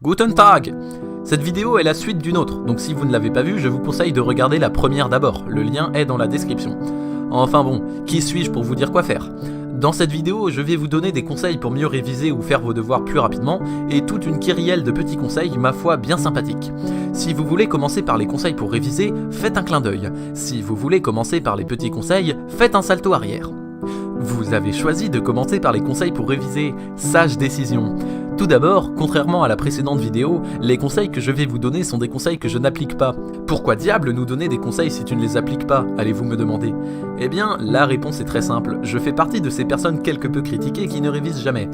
Guten Tag! Cette vidéo est la suite d'une autre, donc si vous ne l'avez pas vue, je vous conseille de regarder la première d'abord, le lien est dans la description. Enfin bon, qui suis-je pour vous dire quoi faire? Dans cette vidéo, je vais vous donner des conseils pour mieux réviser ou faire vos devoirs plus rapidement, et toute une kyrielle de petits conseils, ma foi, bien sympathiques. Si vous voulez commencer par les conseils pour réviser, faites un clin d'œil. Si vous voulez commencer par les petits conseils, faites un salto arrière. Vous avez choisi de commencer par les conseils pour réviser, sage décision. Tout d'abord, contrairement à la précédente vidéo, les conseils que je vais vous donner sont des conseils que je n'applique pas. Pourquoi diable nous donner des conseils si tu ne les appliques pas, allez-vous me demander? Eh bien, la réponse est très simple, je fais partie de ces personnes quelque peu critiquées qui ne révisent jamais.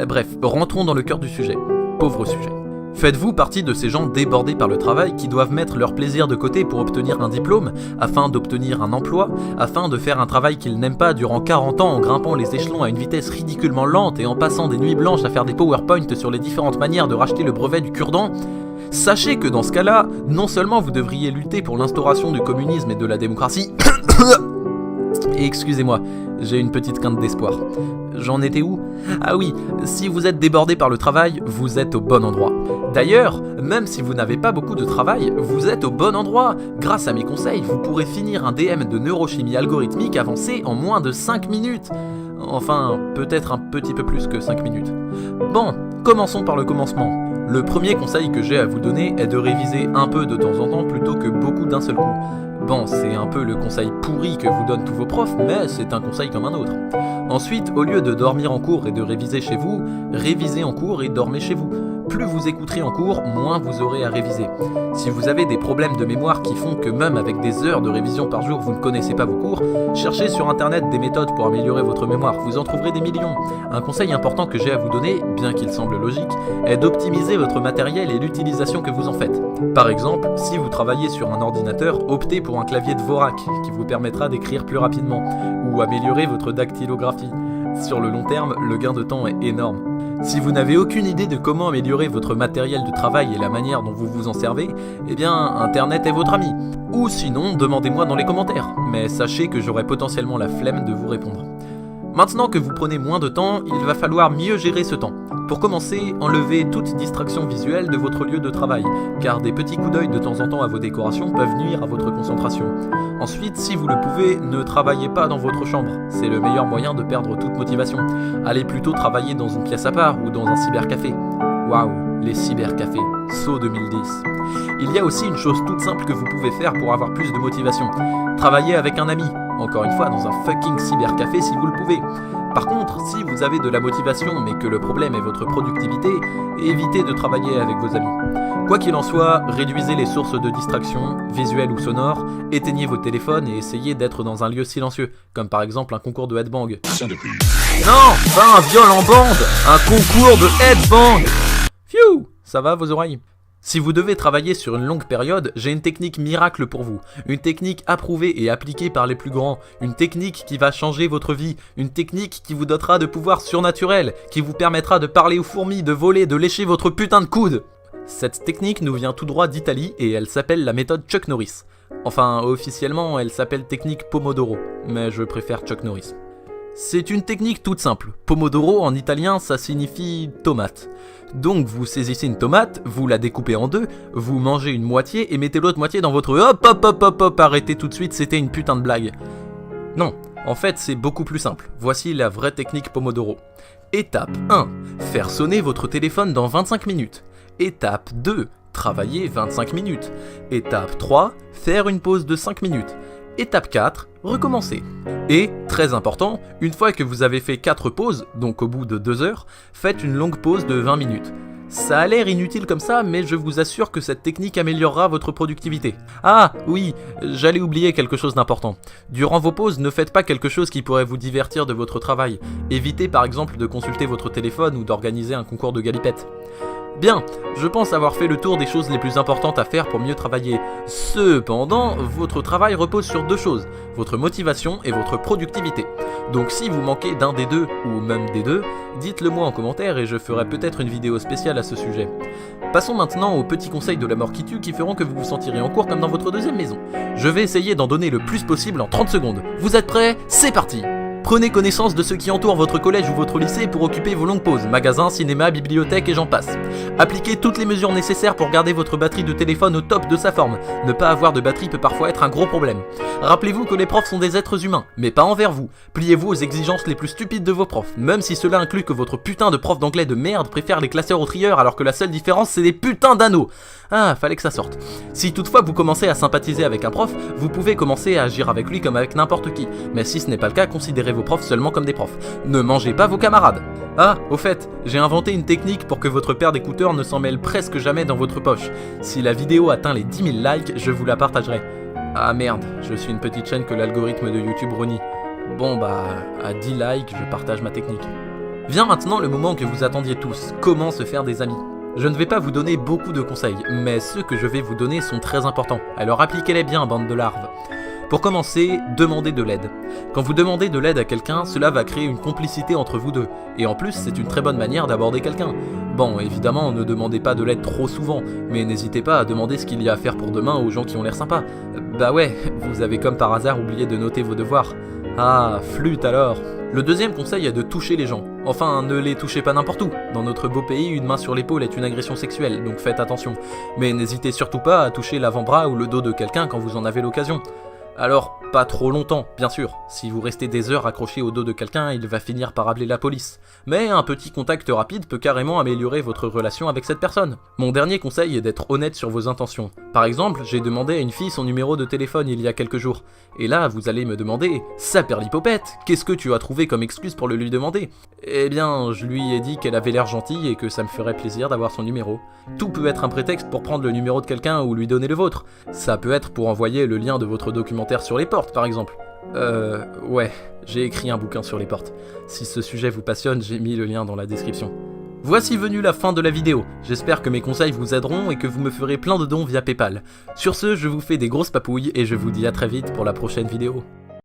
Bref, rentrons dans le cœur du sujet. Pauvre sujet. Faites-vous partie de ces gens débordés par le travail qui doivent mettre leur plaisir de côté pour obtenir un diplôme, afin d'obtenir un emploi, afin de faire un travail qu'ils n'aiment pas durant 40 ans en grimpant les échelons à une vitesse ridiculement lente et en passant des nuits blanches à faire des PowerPoint sur les différentes manières de racheter le brevet du cure-dent? Sachez que dans ce cas-là, non seulement vous devriez lutter pour l'instauration du communisme et de la démocratie... Et excusez-moi, j'ai une petite quinte d'espoir. J'en étais où? Ah oui, si vous êtes débordé par le travail, vous êtes au bon endroit. D'ailleurs, même si vous n'avez pas beaucoup de travail, vous êtes au bon endroit. Grâce à mes conseils, vous pourrez finir un DM de neurochimie algorithmique avancé en moins de 5 minutes. Enfin, peut-être un petit peu plus que 5 minutes. Bon, commençons par le commencement. Le premier conseil que j'ai à vous donner est de réviser un peu de temps en temps plutôt que beaucoup d'un seul coup. Bon, c'est un peu le conseil pourri que vous donnent tous vos profs, mais c'est un conseil comme un autre. Ensuite, au lieu de dormir en cours et de réviser chez vous, révisez en cours et dormez chez vous. Plus vous écouterez en cours, moins vous aurez à réviser. Si vous avez des problèmes de mémoire qui font que même avec des heures de révision par jour, vous ne connaissez pas vos cours, cherchez sur internet des méthodes pour améliorer votre mémoire, vous en trouverez des millions. Un conseil important que j'ai à vous donner, bien qu'il semble logique, est d'optimiser votre matériel et l'utilisation que vous en faites. Par exemple, si vous travaillez sur un ordinateur, optez pour un clavier de Dvorak qui vous permettra d'écrire plus rapidement, ou améliorer votre dactylographie. Sur le long terme, le gain de temps est énorme. Si vous n'avez aucune idée de comment améliorer votre matériel de travail et la manière dont vous vous en servez, eh bien, Internet est votre ami. Ou sinon, demandez-moi dans les commentaires, mais sachez que j'aurai potentiellement la flemme de vous répondre. Maintenant que vous prenez moins de temps, il va falloir mieux gérer ce temps. Pour commencer, enlevez toute distraction visuelle de votre lieu de travail, car des petits coups d'œil de temps en temps à vos décorations peuvent nuire à votre concentration. Ensuite, si vous le pouvez, ne travaillez pas dans votre chambre, c'est le meilleur moyen de perdre toute motivation. Allez plutôt travailler dans une pièce à part ou dans un cybercafé. Waouh, les cybercafés, saut 2010. Il y a aussi une chose toute simple que vous pouvez faire pour avoir plus de motivation. Travaillez avec un ami, encore une fois dans un fucking cybercafé si vous le pouvez. Par contre, si vous avez de la motivation mais que le problème est votre productivité, évitez de travailler avec vos amis. Quoi qu'il en soit, réduisez les sources de distraction, visuelles ou sonores, éteignez vos téléphones et essayez d'être dans un lieu silencieux, comme par exemple un concours de headbang. Non, pas un viol en bande, un concours de headbang. Phew, ça va vos oreilles? Si vous devez travailler sur une longue période, j'ai une technique miracle pour vous. Une technique approuvée et appliquée par les plus grands. Une technique qui va changer votre vie. Une technique qui vous dotera de pouvoirs surnaturels. Qui vous permettra de parler aux fourmis, de voler, de lécher votre putain de coude. Cette technique nous vient tout droit d'Italie et elle s'appelle la méthode Chuck Norris. Enfin, officiellement, elle s'appelle technique Pomodoro. Mais je préfère Chuck Norris. C'est une technique toute simple. Pomodoro en italien ça signifie tomate. Donc vous saisissez une tomate, vous la découpez en deux, vous mangez une moitié et mettez l'autre moitié dans votre... Hop, arrêtez tout de suite, c'était une putain de blague. Non, en fait c'est beaucoup plus simple. Voici la vraie technique Pomodoro. Étape 1, faire sonner votre téléphone dans 25 minutes. Étape 2, travailler 25 minutes. Étape 3, faire une pause de 5 minutes. Étape 4, recommencer. Et, très important, une fois que vous avez fait 4 pauses, donc au bout de 2 heures, faites une longue pause de 20 minutes. Ça a l'air inutile comme ça, mais je vous assure que cette technique améliorera votre productivité. Ah, oui, j'allais oublier quelque chose d'important. Durant vos pauses, ne faites pas quelque chose qui pourrait vous divertir de votre travail. Évitez par exemple de consulter votre téléphone ou d'organiser un concours de galipettes. Bien, je pense avoir fait le tour des choses les plus importantes à faire pour mieux travailler. Cependant, votre travail repose sur 2 choses, votre motivation et votre productivité. Donc si vous manquez d'un des deux, ou même des deux, dites-le moi en commentaire et je ferai peut-être une vidéo spéciale à ce sujet. Passons maintenant aux petits conseils de la mort qui tue qui feront que vous vous sentirez en cours comme dans votre deuxième maison. Je vais essayer d'en donner le plus possible en 30 secondes. Vous êtes prêts? C'est parti! Prenez connaissance de ce qui entoure votre collège ou votre lycée pour occuper vos longues pauses, magasins, cinéma, bibliothèque et j'en passe. Appliquez toutes les mesures nécessaires pour garder votre batterie de téléphone au top de sa forme. Ne pas avoir de batterie peut parfois être un gros problème. Rappelez-vous que les profs sont des êtres humains, mais pas envers vous. Pliez-vous aux exigences les plus stupides de vos profs, même si cela inclut que votre putain de prof d'anglais de merde préfère les classeurs aux trieurs alors que la seule différence c'est des putains d'anneaux. Ah, fallait que ça sorte. Si toutefois vous commencez à sympathiser avec un prof, vous pouvez commencer à agir avec lui comme avec n'importe qui. Mais si ce n'est pas le cas, considérez vos profs seulement comme des profs. Ne mangez pas vos camarades. Ah, au fait, j'ai inventé une technique pour que votre paire d'écouteurs ne s'en mêle presque jamais dans votre poche. Si la vidéo atteint les 10 000 likes, je vous la partagerai. Ah merde, je suis une petite chaîne que l'algorithme de YouTube renie. Bon bah, à 10 likes, je partage ma technique. Vient maintenant le moment que vous attendiez tous, comment se faire des amis. Je ne vais pas vous donner beaucoup de conseils, mais ceux que je vais vous donner sont très importants, alors appliquez-les bien, bande de larves. Pour commencer, demandez de l'aide. Quand vous demandez de l'aide à quelqu'un, cela va créer une complicité entre vous deux, et en plus c'est une très bonne manière d'aborder quelqu'un. Bon, évidemment, ne demandez pas de l'aide trop souvent, mais n'hésitez pas à demander ce qu'il y a à faire pour demain aux gens qui ont l'air sympas. Bah ouais, vous avez comme par hasard oublié de noter vos devoirs. Ah, flûte alors. Le deuxième conseil est de toucher les gens. Enfin, ne les touchez pas n'importe où. Dans notre beau pays, une main sur l'épaule est une agression sexuelle, donc faites attention. Mais n'hésitez surtout pas à toucher l'avant-bras ou le dos de quelqu'un quand vous en avez l'occasion. Alors, pas trop longtemps, bien sûr. Si vous restez des heures accroché au dos de quelqu'un, il va finir par appeler la police. Mais un petit contact rapide peut carrément améliorer votre relation avec cette personne. Mon dernier conseil est d'être honnête sur vos intentions. Par exemple, j'ai demandé à une fille son numéro de téléphone il y a quelques jours. Et là, vous allez me demander, saperlipopette, qu'est-ce que tu as trouvé comme excuse pour le lui demander? Eh bien, je lui ai dit qu'elle avait l'air gentille et que ça me ferait plaisir d'avoir son numéro. Tout peut être un prétexte pour prendre le numéro de quelqu'un ou lui donner le vôtre. Ça peut être pour envoyer le lien de votre documentaire sur les portes, par exemple. Ouais, j'ai écrit un bouquin sur les portes. Si ce sujet vous passionne, j'ai mis le lien dans la description. Voici venue la fin de la vidéo. J'espère que mes conseils vous aideront et que vous me ferez plein de dons via Paypal. Sur ce, je vous fais des grosses papouilles et je vous dis à très vite pour la prochaine vidéo.